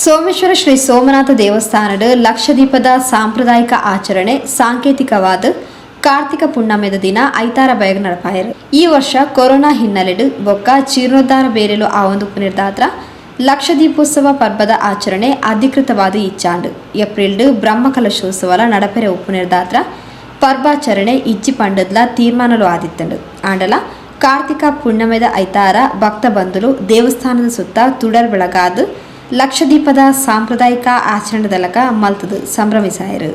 ಸೋಮೇಶ್ವರ ಶ್ರೀ ಸೋಮನಾಥ ದೇವಸ್ಥಾನದ ಲಕ್ಷದೀಪದ ಸಾಂಪ್ರದಾಯಿಕ ಆಚರಣೆ ಸಾಂಕೇತಿಕವಾದ ಕಾರ್ತಿಕ ಪುಣ್ಣಮೆದ ದಿನ ಐತಾರ ಬಯಗ ನಡಪಾಯರು. ಈ ವರ್ಷ ಕೊರೋನಾ ಹಿನ್ನೆಲೆಡು ಬೊಕ್ಕ ಜೀರ್ಣೋದ್ಧಾರ ಬೇರೆಲು ಆ ಒಂದು ನಿರ್ಧಾತ್ರ ಲಕ್ಷದೀಪೋತ್ಸವ ಪರ್ಬದ ಆಚರಣೆ ಅಧಿಕೃತವಾದ ಇಚ್ಚಾಂಡು ಏಪ್ರಿಲ್ ಬ್ರಹ್ಮಕಲಶೋತ್ಸವಲ ನಡಪೆರೆ ಉಪ್ಪು ನಿರ್ಧಾತ್ರ ಪರ್ಬಾಚರಣೆ ಇಜ್ಜಿ ಪಂಡದ್ಲ ತೀರ್ಮಾನಲು ಆದಿತ್ತಂಡು. ಆಂಡಲ ಕಾರ್ತಿಕ ಪುಣ್ಣಮೆದ ಐತಾರ ಭಕ್ತ ಬಂಧುಲು ದೇವಸ್ಥಾನದ ಸುತ್ತ ತುಡರ್ ಬೆಳಗಾದು ಲಕ್ಷದೀಪದ ಸಾಂಪ್ರದಾಯಿಕ ಆಚರಣೆದಲಕ ಮಲ್ತದು ಸಂಭ್ರಮಿಸಾಯರು.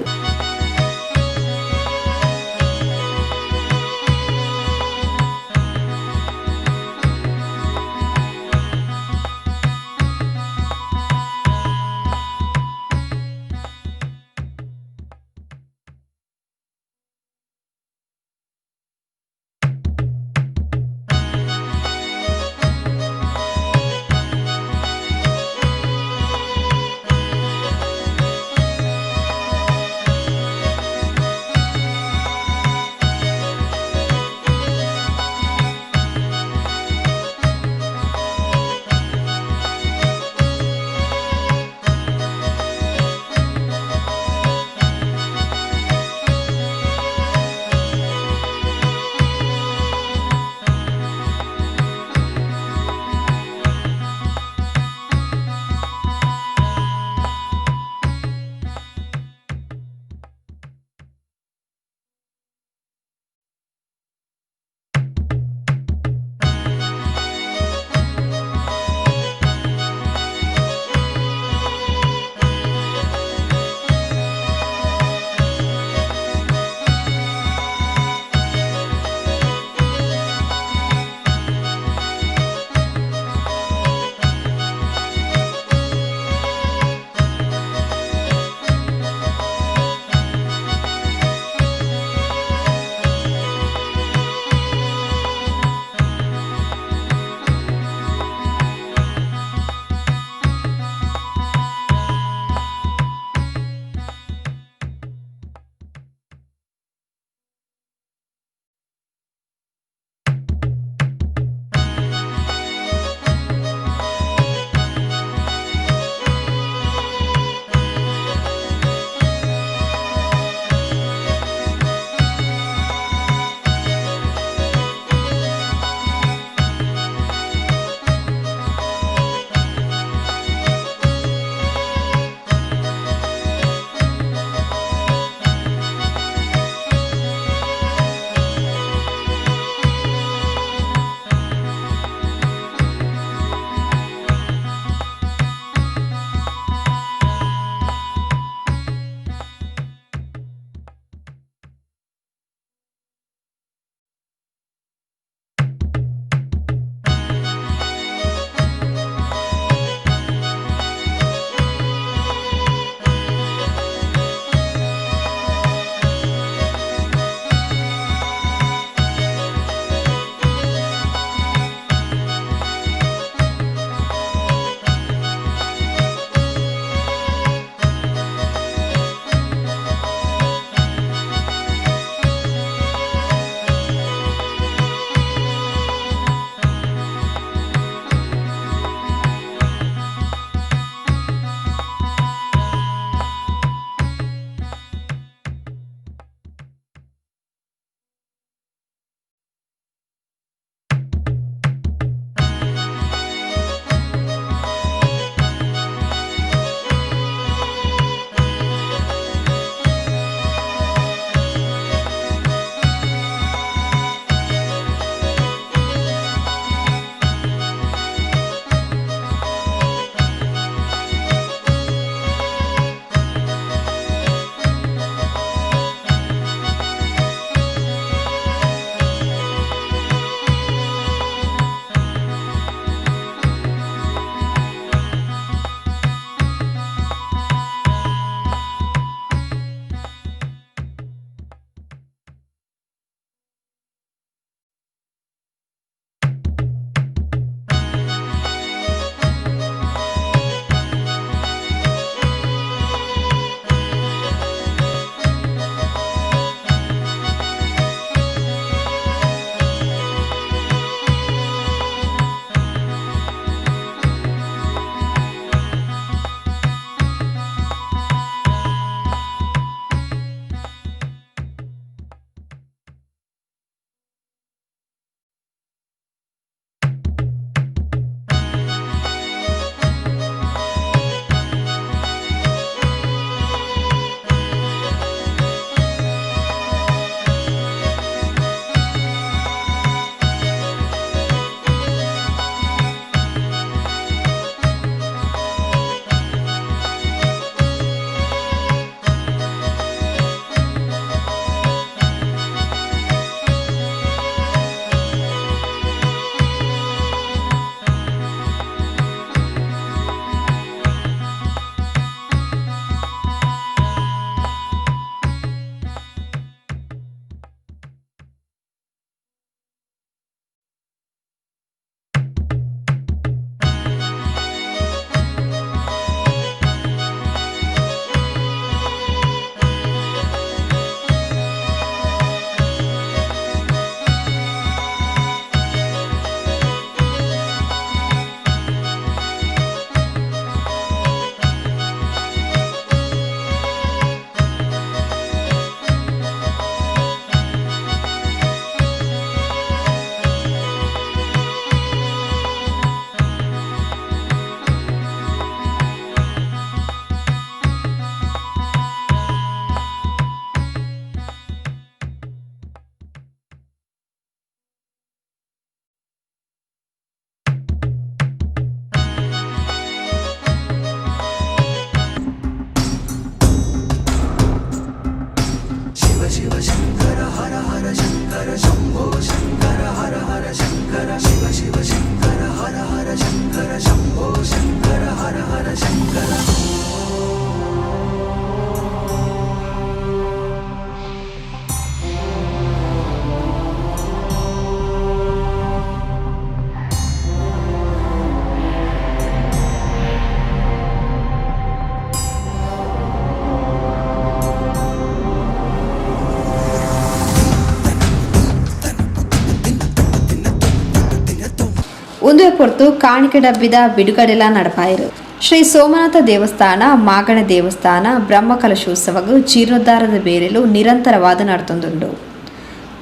ಒಂದು ಪೊರ್ತು ಕಾಣಿಕೆ ಡಬ್ಬಿದ ಬಿಡುಗಡೆಲ ನಡಪಾಯಿರು. ಶ್ರೀ ಸೋಮನಾಥ ದೇವಸ್ಥಾನ, ಮಾಗಣ ದೇವಸ್ಥಾನ ಬ್ರಹ್ಮಕಲಶೋತ್ಸವಗು ಜೀರ್ಣೋದ್ಧಾರದ ಬೇರೆಲು ನಿರಂತರವಾದ ನಡತೊಂದುಂಡು.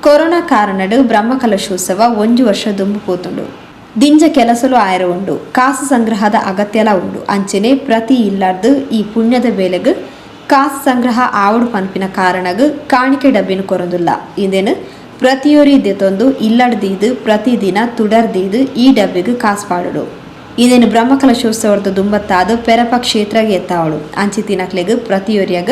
ಕೊರೋನಾ ಕಾರಣಡು ಬ್ರಹ್ಮಕಲಶೋತ್ಸವ 1 ವರ್ಷ ದುಂಬು ಪೋತುಂಡು. ದಿಂಜ ಕೆಲಸಲು ಆಯರ ಉಂಡು, ಕಾಸು ಸಂಗ್ರಹದ ಅಗತ್ಯಲ ಉಂಡು. ಅಂಚನೆ ಪ್ರತಿ ಇಲ್ಲಾರ್ದು ಈ ಪುಣ್ಯದ ಬೇಲೆಗು ಕಾಸು ಸಂಗ್ರಹ ಆವಡು ಪನ್ಪಿನ ಕಾರಣಗು ಕಾಣಿಕೆ ಡಬ್ಬಿನ ಕೊರೊಂದುಲ್ಲ. ಇಂದೇನು ಪ್ರತಿಯೊರಿ ದೆತೊಂದು ಇಲ್ಲಡ್ದೀದು ಪ್ರತಿದಿನ ತುಡರ್ದೀದು ಈ ಡಬ್ಬಿಗೆ ಕಾಸು ಪಾಡುಡು. ಇದೇನು ಬ್ರಹ್ಮಕಲಶೋತ್ಸವದ ದುಂಬತ್ತಾದು ಪೆರಪ ಕ್ಷೇತ್ರಗೆ ಎತ್ತಾವಳು. ಅಂಚಿ ತಿನ್ನಕ್ಲೆಗು ಪ್ರತಿಯೊರಿಯಾಗ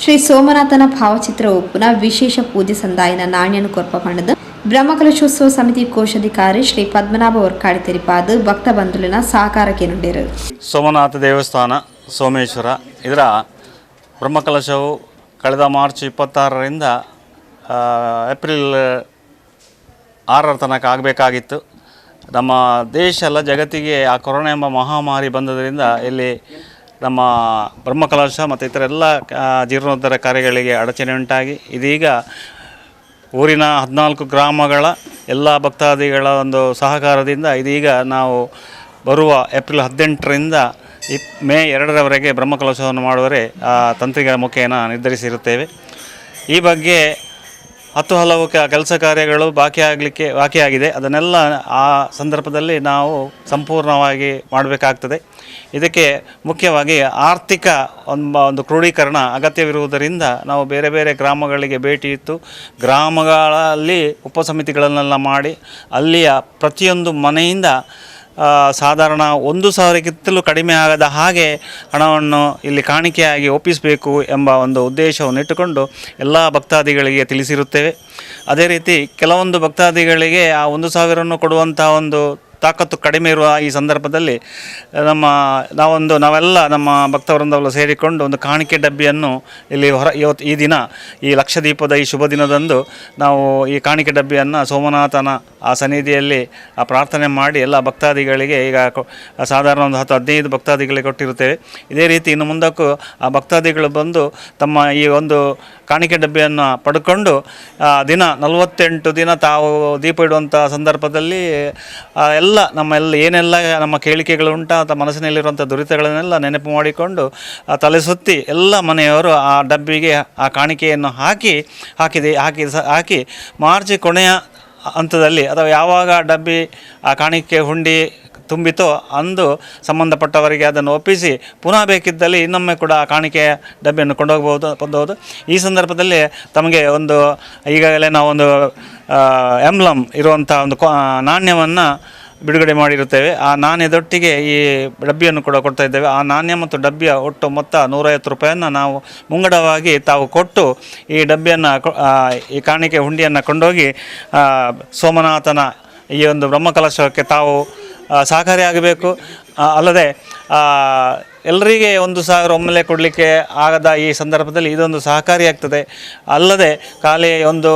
ಶ್ರೀ ಸೋಮನಾಥನ ಭಾವಚಿತ್ರ ಒಪ್ಪುನ ವಿಶೇಷ ಪೂಜೆ ಸಂದಾಯನ ನಾಣ್ಯನು ಕೊರ್ಪ ಪಂಡದ ಬ್ರಹ್ಮಕಲಶೋತ್ಸವ ಸಮಿತಿ ಕೋಶಾಧಿಕಾರಿ ಶ್ರೀ ಪದ್ಮನಾಭ ವರ್ಕಾಡಿ ತೆರಿಪಾದು ಭಕ್ತ ಬಂಧುಲಿನ ಸಹಕಾರಕ್ಕೆ ನುಡಿರು. ಸೋಮನಾಥ ದೇವಸ್ಥಾನ ಸೋಮೇಶ್ವರ ಇದರ ಬ್ರಹ್ಮಕಲಶವು ಕಳೆದ ಮಾರ್ಚ್ 26ರಿಂದ ಏಪ್ರಿಲ್ 6 ತನಕ ಆಗಬೇಕಾಗಿತ್ತು. ನಮ್ಮ ದೇಶ ಅಲ್ಲ ಜಗತ್ತಿಗೆ ಆ ಕೊರೋನಾ ಎಂಬ ಮಹಾಮಾರಿ ಬಂದದರಿಂದ ಇಲ್ಲಿ ನಮ್ಮ ಬ್ರಹ್ಮಕಲಶ ಮತ್ತು ಇತರ ಎಲ್ಲ ಜೀರ್ಣೋದ್ಧಾರ ಕಾರ್ಯಗಳಿಗೆ ಅಡಚಣೆ ಉಂಟಾಗಿ ಇದೀಗ ಊರಿನ 14 ಗ್ರಾಮಗಳ ಎಲ್ಲ ಭಕ್ತಾದಿಗಳ ಒಂದು ಸಹಕಾರದಿಂದ ಇದೀಗ ನಾವು ಬರುವ ಏಪ್ರಿಲ್ 18ರಿಂದ ಮೇ 2ರವರೆಗೆ ಬ್ರಹ್ಮಕಲಶವನ್ನು ಮಾಡುವರೆ ತಂತ್ರಿಗಳ ಮುಖೇನ ನಿರ್ಧರಿಸಿರುತ್ತೇವೆ. ಈ ಬಗ್ಗೆ ಹಲವು ಕೆಲಸ ಕಾರ್ಯಗಳು ಬಾಕಿಯಾಗಿದೆ. ಅದನ್ನೆಲ್ಲ ಆ ಸಂದರ್ಭದಲ್ಲಿ ನಾವು ಸಂಪೂರ್ಣವಾಗಿ ಮಾಡಬೇಕಾಗ್ತದೆ. ಇದಕ್ಕೆ ಮುಖ್ಯವಾಗಿ ಆರ್ಥಿಕ ಒಂದು ಕ್ರೋಢೀಕರಣ ಅಗತ್ಯವಿರುವುದರಿಂದ ನಾವು ಬೇರೆ ಬೇರೆ ಗ್ರಾಮಗಳಿಗೆ ಭೇಟಿ ಇತ್ತು. ಗ್ರಾಮಗಳಲ್ಲಿ ಉಪಸಮಿತಿಗಳನ್ನೆಲ್ಲ ಮಾಡಿ ಅಲ್ಲಿಯ ಪ್ರತಿಯೊಂದು ಮನೆಯಿಂದ ಸಾಧಾರಣ 1,000ಕ್ಕಿಂತಲೂ ಕಡಿಮೆ ಆಗದ ಹಾಗೆ ಹಣವನ್ನು ಇಲ್ಲಿ ಕಾಣಿಕೆಯಾಗಿ ಒಪ್ಪಿಸಬೇಕು ಎಂಬ ಒಂದು ಉದ್ದೇಶವನ್ನು ಇಟ್ಟುಕೊಂಡು ಎಲ್ಲ ಭಕ್ತಾದಿಗಳಿಗೆ ತಿಳಿಸಿರುತ್ತೇವೆ. ಅದೇ ರೀತಿ ಕೆಲವೊಂದು ಭಕ್ತಾದಿಗಳಿಗೆ ಆ 1,000 ಕೊಡುವಂಥ ಒಂದು ತಾಕತ್ತು ಕಡಿಮೆ ಇರುವ ಈ ಸಂದರ್ಭದಲ್ಲಿ ನಾವೆಲ್ಲ ನಮ್ಮ ಭಕ್ತವೃಂದವೆಲ್ಲ ಸೇರಿಕೊಂಡು ಒಂದು ಕಾಣಿಕೆ ಡಬ್ಬಿಯನ್ನು ಇಲ್ಲಿ ಈ ದಿನ ಈ ಲಕ್ಷದೀಪದ ಈ ಶುಭ ದಿನದಂದು ನಾವು ಈ ಕಾಣಿಕೆ ಡಬ್ಬಿಯನ್ನು ಸೋಮನಾಥನ ಆ ಸನ್ನಿಧಿಯಲ್ಲಿ ಪ್ರಾರ್ಥನೆ ಮಾಡಿ ಎಲ್ಲ ಭಕ್ತಾದಿಗಳಿಗೆ ಈಗ ಸಾಧಾರಣ ಒಂದು 10-15 ಭಕ್ತಾದಿಗಳಿಗೆ ಕೊಟ್ಟಿರುತ್ತೇವೆ. ಇದೇ ರೀತಿ ಇನ್ನು ಮುಂದಕ್ಕೂ ಆ ಭಕ್ತಾದಿಗಳು ಬಂದು ತಮ್ಮ ಈ ಒಂದು ಕಾಣಿಕೆ ಡಬ್ಬಿಯನ್ನು ಪಡ್ಕೊಂಡು ದಿನ 48 ದಿನ ತಾವು ದೀಪ ಇಡುವಂಥ ಸಂದರ್ಭದಲ್ಲಿ ಏನೆಲ್ಲ ನಮ್ಮ ಕೇಳಿಕೆಗಳು ಉಂಟು ಅಥವಾ ಮನಸ್ಸಿನಲ್ಲಿರುವಂಥ ದುರಿತಗಳನ್ನೆಲ್ಲ ನೆನಪು ಮಾಡಿಕೊಂಡು ತಲೆ ಸುತ್ತಿ ಎಲ್ಲ ಮನೆಯವರು ಆ ಡಬ್ಬಿಗೆ ಆ ಕಾಣಿಕೆಯನ್ನು ಹಾಕಿ ಮಾರ್ಚ್ ಕೊನೆಯ ಹಂತದಲ್ಲಿ ಅಥವಾ ಯಾವಾಗ ಡಬ್ಬಿ ಆ ಕಾಣಿಕೆ ಹುಂಡಿ ತುಂಬಿತೋ ಅಂದು ಸಂಬಂಧಪಟ್ಟವರಿಗೆ ಅದನ್ನು ಒಪ್ಪಿಸಿ ಪುನಃ ಬೇಕಿದ್ದಲ್ಲಿ ಇನ್ನೊಮ್ಮೆ ಕೂಡ ಆ ಕಾಣಿಕೆಯ ಡಬ್ಬಿಯನ್ನು ಹೊಂದಬಹುದು. ಈ ಸಂದರ್ಭದಲ್ಲಿ ತಮಗೆ ಒಂದು ಈಗಾಗಲೇ ನಾವೊಂದು ಎಂಬ್ಲಮ್ ಇರುವಂಥ ಒಂದು ನಾಣ್ಯವನ್ನು ಬಿಡುಗಡೆ ಮಾಡಿರುತ್ತೇವೆ. ಆ ನಾಣ್ಯದೊಟ್ಟಿಗೆ ಈ ಡಬ್ಬಿಯನ್ನು ಕೂಡ ಕೊಡ್ತಾ ಇದ್ದೇವೆ. ಆ ನಾಣ್ಯ ಮತ್ತು ಡಬ್ಬಿಯ ಒಟ್ಟು ಮೊತ್ತ 150 ರೂಪಾಯಿಯನ್ನು ನಾವು ಮುಂಗಡವಾಗಿ ತಾವು ಕೊಟ್ಟು ಈ ಡಬ್ಬಿಯನ್ನು ಈ ಕಾಣಿಕೆ ಹುಂಡಿಯನ್ನು ಕೊಂಡೋಗಿ ಸೋಮನಾಥನ ಈ ಒಂದು ಬ್ರಹ್ಮಕಲಶಕ್ಕೆ ತಾವು ಸಹಕಾರಿಯಾಗಬೇಕು. ಅಲ್ಲದೆ ಎಲ್ಲರಿಗೆ 1,000 ಒಮ್ಮೆಲೆ ಕೊಡಲಿಕ್ಕೆ ಆಗದ ಈ ಸಂದರ್ಭದಲ್ಲಿ ಇದೊಂದು ಸಹಕಾರಿಯಾಗ್ತದೆ. ಅಲ್ಲದೆ ಖಾಲಿ ಒಂದು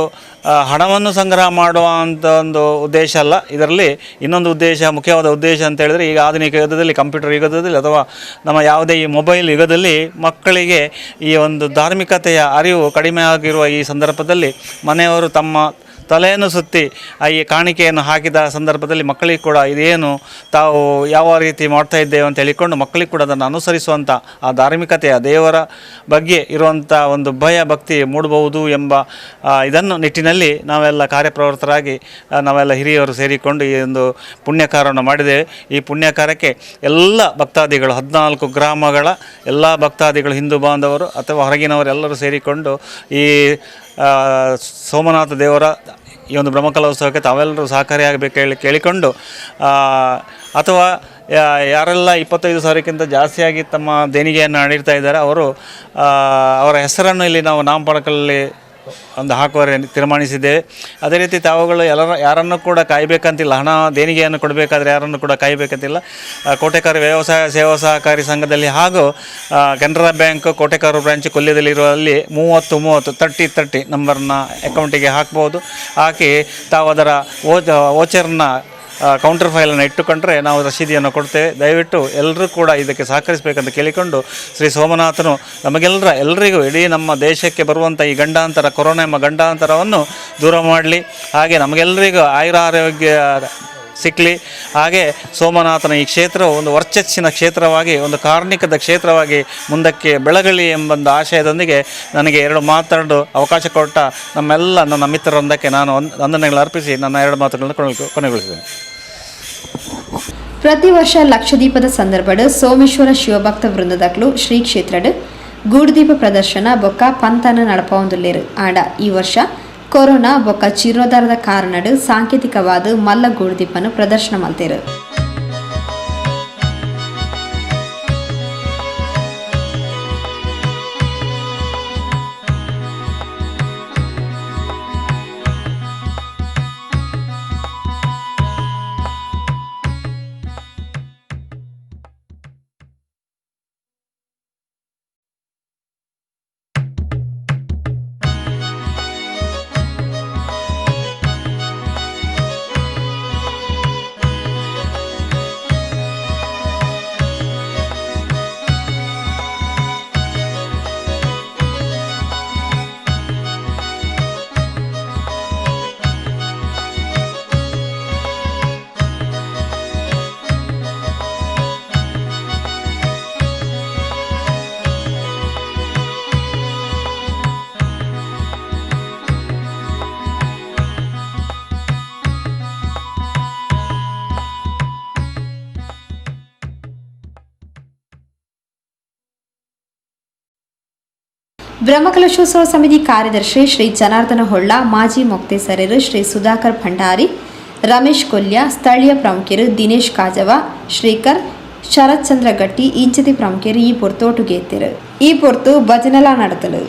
ಹಣವನ್ನು ಸಂಗ್ರಹ ಮಾಡುವಂಥ ಒಂದು ಉದ್ದೇಶ ಅಲ್ಲ. ಇದರಲ್ಲಿ ಇನ್ನೊಂದು ಮುಖ್ಯವಾದ ಉದ್ದೇಶ ಅಂತ ಹೇಳಿದರೆ, ಈಗ ಆಧುನಿಕ ಯುಗದಲ್ಲಿ, ಕಂಪ್ಯೂಟರ್ ಯುಗದಲ್ಲಿ ಅಥವಾ ನಮ್ಮ ಯಾವುದೇ ಈ ಮೊಬೈಲ್ ಯುಗದಲ್ಲಿ ಮಕ್ಕಳಿಗೆ ಈ ಒಂದು ಧಾರ್ಮಿಕತೆಯ ಅರಿವು ಕಡಿಮೆ ಆಗಿರುವ ಈ ಸಂದರ್ಭದಲ್ಲಿ ಮನೆಯವರು ತಮ್ಮ ತಲೆಯನ್ನು ಸುತ್ತಿ ಈ ಕಾಣಿಕೆಯನ್ನು ಹಾಕಿದ ಸಂದರ್ಭದಲ್ಲಿ ಮಕ್ಕಳಿಗೆ ಕೂಡ ಇದೇನು ತಾವು ಯಾವ ರೀತಿ ಮಾಡ್ತಾ ಇದ್ದೇವೆ ಅಂತ ಹೇಳಿಕೊಂಡು ಮಕ್ಕಳಿಗೆ ಕೂಡ ಅದನ್ನು ಅನುಸರಿಸುವಂಥ ಆ ಧಾರ್ಮಿಕತೆಯ ದೇವರ ಬಗ್ಗೆ ಇರುವಂಥ ಒಂದು ಭಯ ಭಕ್ತಿ ಮೂಡಬಹುದು ಎಂಬ ಇದನ್ನು ನಿಟ್ಟಿನಲ್ಲಿ ನಾವೆಲ್ಲ ಕಾರ್ಯಪ್ರವೃತ್ತರಾಗಿ ನಾವೆಲ್ಲ ಹಿರಿಯರು ಸೇರಿಕೊಂಡು ಈ ಒಂದು ಪುಣ್ಯಕಾರವನ್ನು ಮಾಡಿದ್ದೇವೆ. ಈ ಪುಣ್ಯಕಾರಕ್ಕೆ ಎಲ್ಲ ಭಕ್ತಾದಿಗಳು 14 ಗ್ರಾಮಗಳ ಎಲ್ಲ ಭಕ್ತಾದಿಗಳು, ಹಿಂದೂ ಬಾಂಧವರು ಅಥವಾ ಹೊರಗಿನವರೆಲ್ಲರೂ ಸೇರಿಕೊಂಡು ಈ ಸೋಮನಾಥ ದೇವರ ಈ ಒಂದು ಬ್ರಹ್ಮಕಲೋತ್ಸವಕ್ಕೆ ತಾವೆಲ್ಲರೂ ಸಹಕಾರಿಯಾಗಬೇಕು ಕೇಳಿಕೊಂಡು, ಅಥವಾ ಯಾರೆಲ್ಲ 25,000ಕ್ಕಿಂತ ಜಾಸ್ತಿಯಾಗಿ ತಮ್ಮ ದೇಣಿಗೆಯನ್ನು ನೀಡ್ತಾ ಇದ್ದಾರೆ ಅವರ ಹೆಸರನ್ನು ಇಲ್ಲಿ ನಾವು ನಾಮಫಲಕದಲ್ಲಿ ಒಂದು ಹಾಕುವ ತೀರ್ಮಾನಿಸಿದ್ದೇವೆ. ಅದೇ ರೀತಿ ತಾವುಗಳು ಯಾರನ್ನು ಕೂಡ ಕಾಯಬೇಕಂತಿಲ್ಲ, ಹಣ ದೇಣಿಗೆಯನ್ನು ಕೊಡಬೇಕಾದ್ರೆ ಯಾರನ್ನು ಕೂಡ ಕಾಯಬೇಕಂತಿಲ್ಲ. ಕೋಟೆಕಾರು ವ್ಯವಸಾಯ ಸೇವಾ ಸಹಕಾರಿ ಸಂಘದಲ್ಲಿ ಹಾಗೂ ಕೆನರಾ ಬ್ಯಾಂಕ್ ಕೋಟೆಕಾರು ಬ್ರಾಂಚ್ ಕೊಲ್ಯದಲ್ಲಿರುವಲ್ಲಿ 30 ನಂಬರ್ನ ಅಕೌಂಟಿಗೆ ಹಾಕ್ಬೋದು. ಹಾಕಿ ತಾವು ಅದರ ವೋಚರ್ನ ಕೌಂಟರ್ ಫೈಲನ್ನು ಇಟ್ಟುಕೊಂಡ್ರೆ ನಾವು ರಸೀದಿಯನ್ನು ಕೊಡ್ತೇವೆ. ದಯವಿಟ್ಟು ಎಲ್ಲರೂ ಕೂಡ ಇದಕ್ಕೆ ಸಹಕರಿಸಬೇಕಂತ ಕೇಳಿಕೊಂಡು ಶ್ರೀ ಸೋಮನಾಥನು ಎಲ್ಲರಿಗೂ ಇಡೀ ನಮ್ಮ ದೇಶಕ್ಕೆ ಬರುವಂಥ ಈ ಗಂಡಾಂತರ, ಕೊರೋನಾ ಎಂಬ ಗಂಡಾಂತರವನ್ನು ದೂರ ಮಾಡಲಿ. ಹಾಗೆ ನಮಗೆಲ್ಲರಿಗೂ ಆಯುರಾರೋಗ್ಯ ಸಿಕ್ಕಲಿ. ಹಾಗೆ ಸೋಮನಾಥನ ಈ ಕ್ಷೇತ್ರವು ಒಂದು ವರ್ಚಸ್ಸಿನ ಕ್ಷೇತ್ರವಾಗಿ, ಒಂದು ಕಾರ್ಮಿಕದ ಕ್ಷೇತ್ರವಾಗಿ ಮುಂದಕ್ಕೆ ಬೆಳಗಲಿ ಎಂಬೊಂದು ಆಶಯದೊಂದಿಗೆ ನನಗೆ 2 ಮಾತಾಡಲು ಅವಕಾಶ ಕೊಟ್ಟ ನನ್ನ ಮಿತ್ರರೊಂದಕ್ಕೆ ನಾನು ವಂದನೆಗಳನ್ನು ಅರ್ಪಿಸಿ ನನ್ನ 2 ಮಾತುಗಳನ್ನು ಕೊನೆಗೊಳಿಸಿದ್ದೇನೆ. ಪ್ರತಿ ವರ್ಷ ಲಕ್ಷದೀಪದ ಸಂದರ್ಭಡ್ ಸೋಮೇಶ್ವರ ಶಿವಭಕ್ತ ವೃಂದದಕ್ಲು ಶ್ರೀ ಕ್ಷೇತ್ರಡ್ ಗೂಡುದೀಪ ಪ್ರದರ್ಶನ ಬೊಕ್ಕ ಪಂತನ ನಡಪೊಂದುಲ್ಲೆರ್. ಆಂಡ ಈ ವರ್ಷ ಕೊರೋನಾ ಬೊಕ್ಕ ಜೀರ್ಣೋದ್ಧಾರದ ಕಾರಣಡ್ ಸಾಂಕೇತಿಕವಾದ ಮಲ್ಲ ಗೂಡುದೀಪನ್ನು ಪ್ರದರ್ಶನ ಮಲ್ತೆರ್. ಬ್ರಹ್ಮಕಲಶೋತ್ಸವ ಸಮಿತಿ ಕಾರ್ಯದರ್ಶಿ ಶ್ರೀ ಜನಾರ್ದನ ಹೊಳ್ಳ, ಮಾಜಿ ಮೊಕ್ತೇಸರರು ಶ್ರೀ ಸುಧಾಕರ್ ಭಂಡಾರಿ, ರಮೇಶ್ ಕೊಲ್ಯ, ಸ್ಥಳೀಯ ಪ್ರಮುಖರು ದಿನೇಶ್ ಕಾಜವ, ಶ್ರೀಕರ್, ಶರತ್ ಚಂದ್ರ ಗಟ್ಟಿ ಇಂಚತಿ ಪ್ರಮುಖರು ಈ ಪೊರ್ತೋಟುಗೆ ಎತ್ತಿರು. ಈ ಪೊರ್ತು ಭಜನಲ ನಡೆತಲು